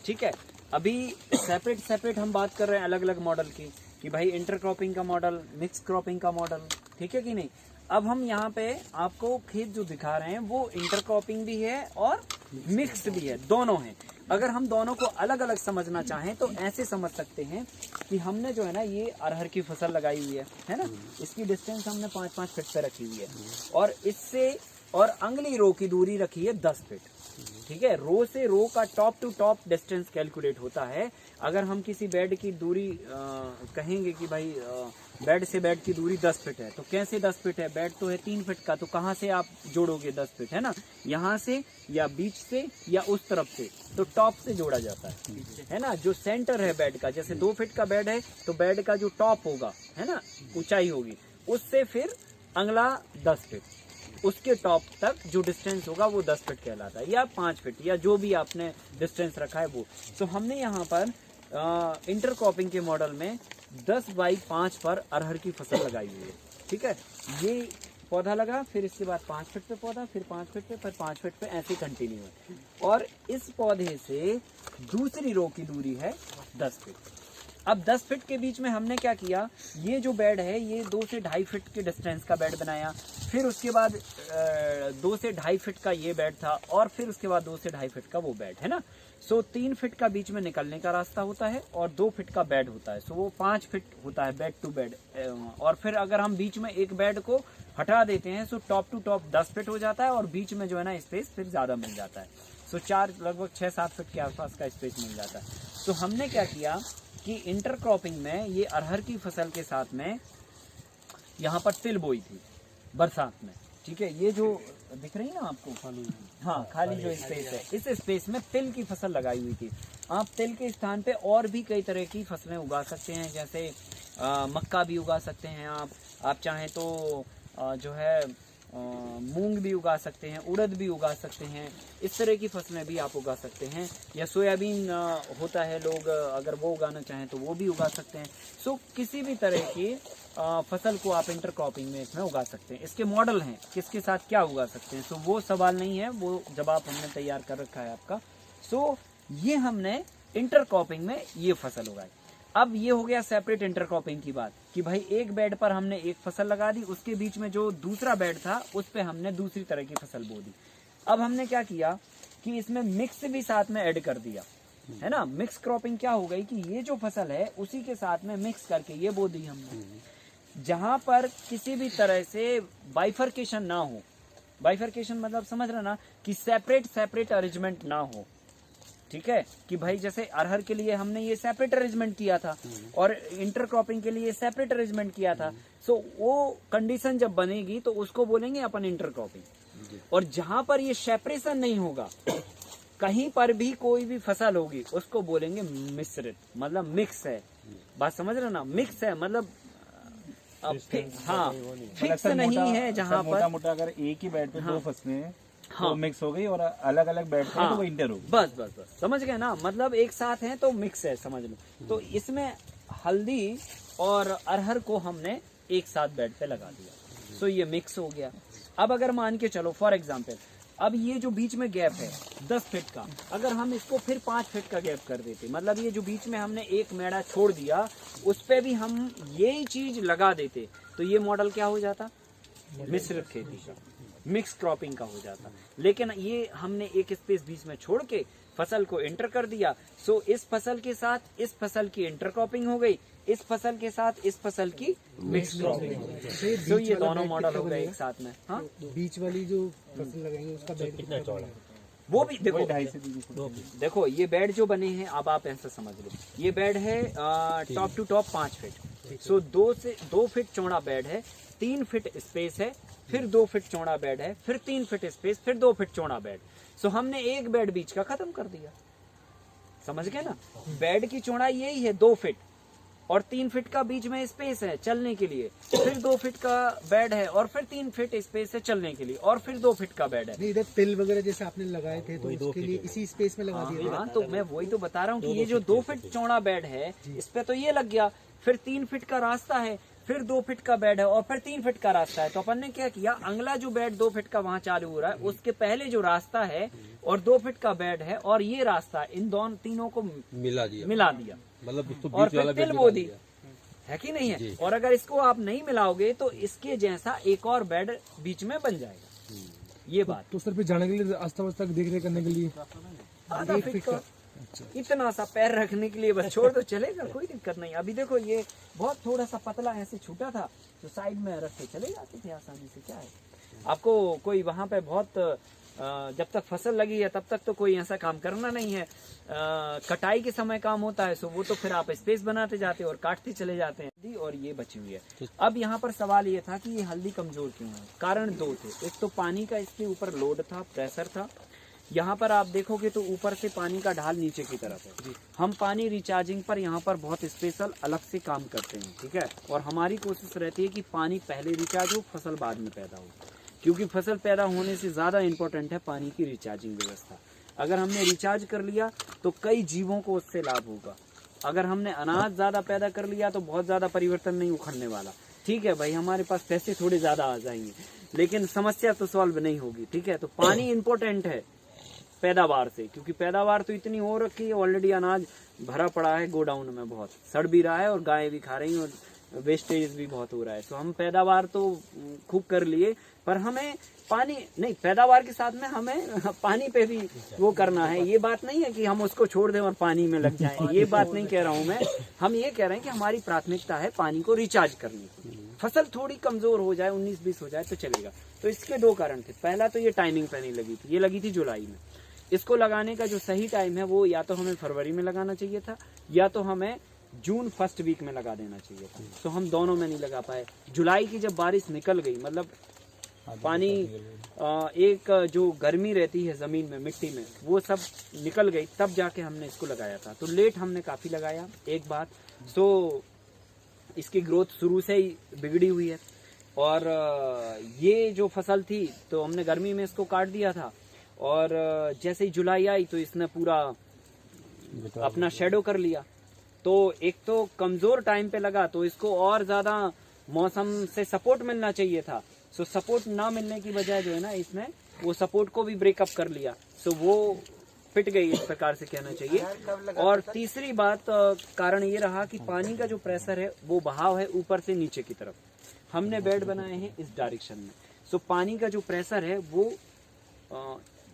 ठीक है। अभी सेपरेट सेपरेट हम बात कर रहे हैं अलग अलग मॉडल की, कि भाई इंटरक्रॉपिंग का मॉडल, मिक्स क्रॉपिंग का मॉडल, ठीक है कि नहीं। अब हम यहाँ पे आपको खेत जो दिखा रहे हैं वो इंटरक्रॉपिंग भी है और मिक्स भी है, दोनों है। अगर हम दोनों को अलग अलग समझना चाहें तो ऐसे समझ सकते हैं कि हमने जो है ना ये अरहर की फसल लगाई हुई है ना, इसकी डिस्टेंस हमने 5-5 फीट पे रखी हुई है, और इससे और अगली रो की दूरी रखी है 10 फीट, ठीक है। रो से रो का top to top distance calculate होता है। अगर हम किसी बेड की दूरी कहेंगे कि भाई बेड से बेड की दूरी 10 फीट है, तो कैसे 10 फीट है, बेड तो है 3 फीट का, तो कहाँ से आप जोड़ोगे 10 फीट, है ना, यहाँ से या बीच से या उस तरफ से, तो टॉप से जोड़ा जाता है ना। जो सेंटर है बेड का, जैसे 2 फीट का बेड है तो बेड का जो टॉप होगा, है ना, ऊंचाई होगी, उससे फिर अगला 10 फीट, उसके टॉप तक जो डिस्टेंस होगा वो 10 फीट कहलाता है, या 5 फीट, या जो भी आपने डिस्टेंस रखा है वो। तो हमने यहाँ पर इंटरक्रॉपिंग के मॉडल में 10x5 पर अरहर की फसल लगाई हुई है, ठीक है। ये पौधा लगा, फिर इसके बाद 5 फीट पे पौधा, फिर 5 फीट पे, फिर 5 फीट पे, ऐसे कंटिन्यू है। और इस पौधे से दूसरी रो की दूरी है 10 फीट। अब 10 फीट के बीच में हमने क्या किया, ये जो बेड है ये 2 से 2.5 फीट के डिस्टेंस का बेड बनाया, फिर उसके बाद 2 से 2.5 फीट का ये बेड था, और फिर उसके बाद 2 से 2.5 फीट का वो बेड, है ना। सो 3 फीट का बीच में निकलने का रास्ता होता है, और 2 फीट का बेड होता है, सो वो 5 फीट होता है बेड टू बेड। और फिर अगर हम बीच में एक बेड को हटा देते हैं सो टॉप टू टॉप 10 फीट हो जाता है, और बीच में जो है ना स्पेस फिर ज्यादा मिल जाता है, सो लगभग 6-7 फीट के आसपास का स्पेस मिल जाता है। तो हमने क्या किया कि इंटरक्रॉपिंग में ये अरहर की फसल के साथ में यहाँ पर तिल बोई थी बरसात में, ठीक है। ये जो दिख रही है ना आपको खाली, हाँ खाली जो स्पेस है, इस स्पेस में तिल की फसल लगाई हुई थी। आप तिल के स्थान पे और भी कई तरह की फसलें उगा सकते हैं, जैसे मक्का भी उगा सकते हैं आप चाहें तो जो है मूंग भी उगा सकते हैं, उड़द भी उगा सकते हैं, इस तरह की फसलें भी आप उगा सकते हैं, या सोयाबीन होता है, लोग अगर वो उगाना चाहें तो वो भी उगा सकते हैं। सो किसी भी तरह की फसल को आप इंटरक्रॉपिंग में इसमें उगा सकते हैं। इसके मॉडल हैं किसके साथ क्या उगा सकते हैं, सो वो सवाल नहीं है, वो जवाब हमने तैयार कर रखा है आपका। सो ये हमने इंटरक्रॉपिंग में ये फसल उगाई। अब ये हो गया सेपरेट इंटरक्रॉपिंग की बात, कि भाई एक बेड पर हमने एक फसल लगा दी, उसके बीच में जो दूसरा बेड था उस पे हमने दूसरी तरह की फसल बो दी। अब हमने क्या किया कि इसमें मिक्स भी साथ में ऐड कर दिया, है ना। मिक्स क्रॉपिंग क्या हो गई कि ये जो फसल है उसी के साथ में मिक्स करके ये बो दी हमने, जहां पर किसी भी तरह से बाइफर्केशन ना हो। बाइफर्केशन मतलब समझ रहे ना, कि सेपरेट सेपरेट अरेंजमेंट ना हो, ठीक है। कि भाई जैसे अरहर के लिए हमने ये सेपरेट अरेंजमेंट किया था और इंटरक्रॉपिंग के लिए सेपरेट अरेंजमेंट किया था, सो वो कंडीशन जब बनेगी तो उसको बोलेंगे अपन इंटरक्रॉपिंग। और जहां पर ये सेपरेशन नहीं होगा, कहीं पर भी कोई भी फसल होगी, उसको बोलेंगे मिश्रित, मतलब मिक्स है। बात समझ रहे ना, मिक्स है मतलब हाँ फिक्स नहीं है। जहाँ पर मोटा मोटा अगर एक ही बेड पे दो फसलें हाँ, तो मिक्स हो गई, और अलग अलग बेड पे तो वो इंटर हो गई। बस समझ गए ना, मतलब एक साथ हैं तो मिक्स है, समझ लो। तो इसमें हल्दी और अरहर को हमने एक साथ बेड पे लगा दिया, सो ये मिक्स हो गया। अब अगर मान के चलो फॉर एग्जांपल, अब ये जो बीच में गैप है 10 फीट का, अगर हम इसको फिर 5 फीट का गैप कर देते, मतलब ये जो बीच में हमने एक मेड़ा छोड़ दिया उस पे भी हम यही चीज लगा देते, तो ये मॉडल क्या हो जाता, मिश्रित खेती का, मिक्स क्रॉपिंग का हो जाता। लेकिन ये हमने एक स्पेस बीच में छोड़ के फसल को इंटर कर दिया, सो इस फसल के साथ इस फसल की इंटरक्रॉपिंग हो गई, इस फसल के साथ इस फसल की मिक्स क्रॉपिंग हो गई। तो ये दोनों मॉडल हो गए एक साथ में। हाँ, बीच वाली जो फसल लगाएंगे उसका बेड कितना चौड़ा है, वो भी देखो, देखो ये बेड जो बने हैं, अब आप ऐसा समझ लो, ये बेड है top to top 5 feet, so 2 feet चौड़ा बेड है, 3 फीट स्पेस है, फिर 2 फीट चौड़ा बेड है, फिर 3 फीट स्पेस, फिर 2 फीट चौड़ा बेड। सो हमने एक बेड बीच का खत्म कर दिया, समझ गए ना। बेड की चौड़ाई यही है 2 फीट, और 3 फीट का बीच में स्पेस है चलने के लिए, फिर 2 फीट का बेड है, और फिर 3 फीट स्पेस है चलने के लिए, और फिर 2 फीट का बेड है। नहीं, इधर तिल वगैरह जैसे आपने लगाए थे तो उसके लिए इसी स्पेस में लगा दिया। हाँ, तो मैं वही तो बता रहा हूँ कि ये जो 2 फीट चौड़ा बेड है इस पे तो ये लग गया, फिर 3 फीट का रास्ता है, फिर 2 फीट का बेड है और फिर 3 फीट का रास्ता है। तो अपन ने क्या किया, अगला जो बेड 2 फीट का वहाँ चालू हो रहा है उसके पहले जो रास्ता है और 2 फीट का बेड है और ये रास्ता, इन दोनों तीनों को मिला दिया मतलब उसको और बीच वाला फिर तिल बेड बो निकाल दी, दिया। है कि नहीं है। और अगर इसको आप नहीं मिलाओगे तो इसके जैसा एक और बेड बीच में बन जाएगा। ये बात तो सर पे जाने के लिए रास्ता वास्ता देख रेख करने के लिए आधा फीट का इतना सा पैर रखने के लिए बस छोड़ दो, चलेगा, कोई दिक्कत नहीं। अभी देखो ये बहुत थोड़ा सा पतला ऐसे छूटा था तो साइड में रख के चले जाते थे आसानी से। क्या है, आपको कोई वहां पे बहुत जब तक फसल लगी है तब तक तो कोई ऐसा काम करना नहीं है। कटाई के समय काम होता है, सो वो तो फिर आप स्पेस बनाते जाते हो और काटते चले जाते हैं। और ये बची हुई है। अब यहाँ पर सवाल ये था कि ये हल्दी कमजोर क्यों है। कारण 2 थे। एक तो पानी का इसके ऊपर लोड था, प्रेशर था। यहाँ पर आप देखोगे तो ऊपर से पानी का ढाल नीचे की तरफ है। हम पानी रिचार्जिंग पर यहाँ पर बहुत स्पेशल अलग से काम करते हैं, ठीक है। और हमारी कोशिश रहती है कि पानी पहले रिचार्ज हो, फसल बाद में पैदा हो, क्योंकि फसल पैदा होने से ज़्यादा इम्पोर्टेंट है पानी की रिचार्जिंग व्यवस्था। अगर हमने रिचार्ज कर लिया तो कई जीवों को उससे लाभ होगा। अगर हमने अनाज ज़्यादा पैदा कर लिया तो बहुत ज़्यादा परिवर्तन नहीं उखड़ने वाला। ठीक है भाई, हमारे पास पैसे थोड़े ज़्यादा आ जाएंगे लेकिन समस्या तो सॉल्व नहीं होगी, ठीक है। तो पानी इम्पोर्टेंट है पैदावार से, क्योंकि पैदावार तो इतनी हो रखी है, ऑलरेडी अनाज भरा पड़ा है गोडाउन में, बहुत सड़ भी रहा है और गायें भी खा रही हैं और वेस्टेज भी बहुत हो रहा है। तो हम पैदावार तो खूब कर लिए, पर हमें पानी नहीं, पैदावार के साथ में हमें पानी पे भी वो करना है। ये बात नहीं है कि हम उसको छोड़ दें और पानी में लग जाएं, ये बात नहीं कह रहा हूँ मैं। हम ये कह रहे हैं कि हमारी प्राथमिकता है पानी को रिचार्ज करने की। फसल थोड़ी कमजोर हो जाए, 19-20 हो जाए तो चलेगा। तो इसके 2 कारण थे। पहला तो ये टाइमिंग पे नहीं लगी थी, ये लगी थी जुलाई में। इसको लगाने का जो सही टाइम है वो या तो हमें फरवरी में लगाना चाहिए था या तो हमें जून फर्स्ट वीक में लगा देना चाहिए था। तो हम दोनों में नहीं लगा पाए। जुलाई की जब बारिश निकल गई, मतलब पानी एक जो गर्मी रहती है जमीन में, मिट्टी में, वो सब निकल गई, तब जाके हमने इसको लगाया था। तो लेट हमने काफी लगाया, एक बात। सो इसकी ग्रोथ शुरू से ही बिगड़ी हुई है। और ये जो फसल थी तो हमने गर्मी में इसको काट दिया था और जैसे ही जुलाई आई तो इसने पूरा अपना शेडो कर लिया। तो एक तो कमजोर टाइम पे लगा तो इसको और ज्यादा मौसम से सपोर्ट मिलना चाहिए था। सो सपोर्ट ना मिलने की वजह जो है ना, इसने वो सपोर्ट को भी ब्रेकअप कर लिया। सो वो पिट गई, इस प्रकार से कहना चाहिए। और तीसरी बात, कारण ये रहा कि पानी का जो प्रेशर है वो बहाव है ऊपर से नीचे की तरफ। हमने बेड बनाए हैं इस डायरेक्शन में, सो पानी का जो प्रेशर है वो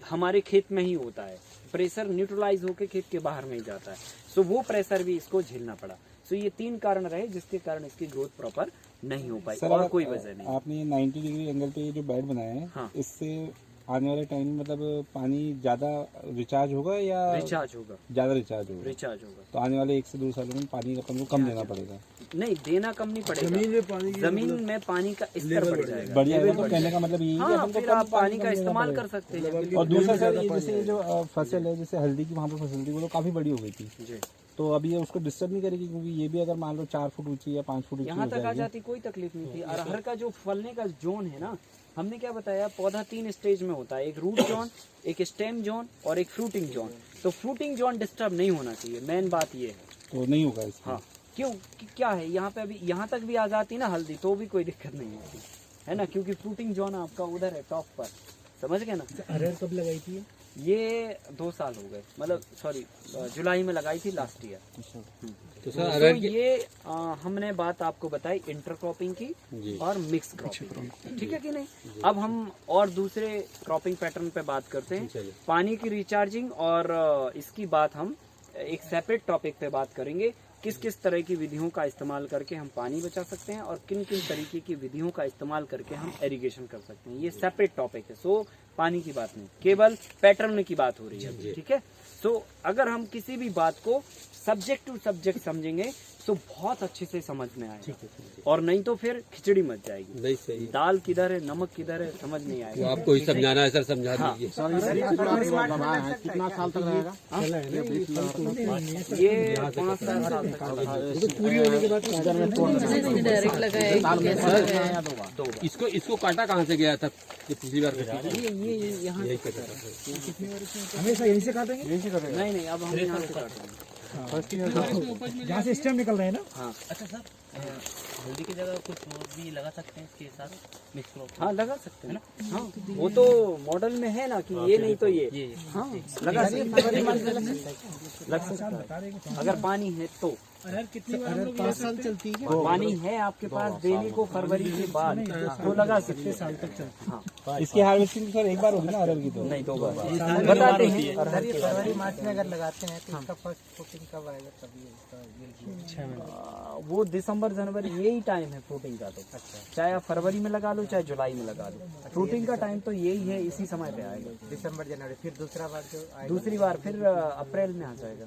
हमारे खेत में ही होता है। प्रेशर न्यूट्रलाइज होकर खेत के बाहर नहीं जाता है। सो वो प्रेशर भी इसको झेलना पड़ा। सो ये 3 कारण रहे जिसके कारण इसकी ग्रोथ प्रॉपर नहीं हो पाई, और कोई वजह नहीं। आपने ये 90 डिग्री एंगल पे ये जो बेड बनाया है, हाँ। इससे आने वाले टाइम में मतलब पानी ज्यादा रिचार्ज होगा या रिचार्ज होगा? ज्यादा रिचार्ज होगा। रिचार्ज होगा। तो आने वाले 1 से 2 सालों में पानी अपन को कम देना पड़ेगा। नहीं, देना कम नहीं पड़ेगा, जमीन में पानी का स्तर बढ़ जाएगा। बढ़िया है। तो कहने का मतलब यही है कि हाँ, अपन को फिर कम आप पानी का देना इस्तेमाल पड़ेगा। कर सकते हैं। और दूसरा सर, ये जैसे जो फसल है, जैसे हल्दी की वहाँ पे फसल थी वो तो काफी बड़ी हो गई थी, जी। तो अभी ये उसको डिस्टर्ब नहीं करेगी, क्योंकि ये भी अगर मान लो 4 फुट ऊंची या 5 फुट ऊंची यहाँ हो तक आ जाएगी। जाती कोई तकलीफ नहीं थी। अरहर का जो फलने का जोन है ना, हमने क्या बताया, पौधा 3 स्टेज में होता है, एक रूट जोन, एक स्टेम जोन और एक फ्रूटिंग जोन। तो फ्रूटिंग जोन डिस्टर्ब नहीं होना चाहिए, मेन बात ये है। तो नहीं होगा इसमें। हाँ, क्यों, क्या है, यहाँ पे अभी यहाँ तक भी आ जाती ना हल्दी तो भी कोई दिक्कत नहीं होती है ना, क्योंकि फ्रूटिंग जोन आपका उधर है टॉप पर, समझ गए ना। अरहर कब लगाई थी? ये 2 साल हो गए, मतलब सॉरी जुलाई में लगाई थी लास्ट ईयर। तो सर तो ये हमने बात आपको बताई इंटरक्रॉपिंग की और मिक्स क्रॉपिंग, ठीक है कि नहीं। अब हम और दूसरे क्रॉपिंग पैटर्न पे बात करते हैं। पानी की रिचार्जिंग और इसकी बात हम एक सेपरेट टॉपिक पे बात करेंगे। किस किस तरह की विधियों का इस्तेमाल करके हम पानी बचा सकते हैं और किन किन तरीके की विधियों का इस्तेमाल करके हम इरिगेशन कर सकते हैं, ये सेपरेट टॉपिक है। सो पानी की बात नहीं, केवल पैटर्न की बात हो रही है, ठीक है। सो अगर हम किसी भी बात को सब्जेक्ट टू सब्जेक्ट समझेंगे तो बहुत अच्छे से समझ में आएगा, और नहीं तो फिर खिचड़ी मच जाएगी। नहीं सही, दाल किधर है, नमक किधर है, समझ नहीं तो आएगा। आपको ही समझाना है सर, समझा दीजिए। कितना साल तक रहेगा? ये 5 साल तक पूरी होने के बाद डायरेक्ट लगाया इसको काटा कहाँ से गया था ये पिछली बार? ये यहाँ यही कटा था। हमेशा यहीं से काटेंगे? नहीं, अब हम यहाँ से काट रहे हैं। जहाँ से स्टेम निकल रहे हैं ना। हाँ, अच्छा सर हल्दी की जगह कुछ और भी लगा सकते हैं इसके साथ मिक्स क्रॉप। हाँ लगा सकते हैं ना, हाँ वो तो मॉडल में है ना कि ये नहीं तो ये हाँ लगा सकते हैं, लग सकता है अगर पानी है तो। अरहर 5 साल चलती है क्या? पानी है आपके पास देने को फरवरी के बाद तो लगा सकते साल तक चलती। हाँ इसकी हार्वेस्टिंग सर एक बार होगी ना अरहर की तो? नहीं 2 बार बताते हैं अरहर के बारे फरवरी मार्च में अगर लगाते हैं तो इसका फर्स्ट फ्रूटिंग कब आएगा? तभी वो दिसंबर जनवरी यही टाइम है फ्रूटिंग का। तो चाहे आप फरवरी में लगा लो चाहे जुलाई में लगा लो, फ्रूटिंग का टाइम तो यही है, इसी समय पे आएगा। दिसंबर जनवरी, फिर दूसरा बार जो दूसरी बार फिर अप्रैल में आ जाएगा।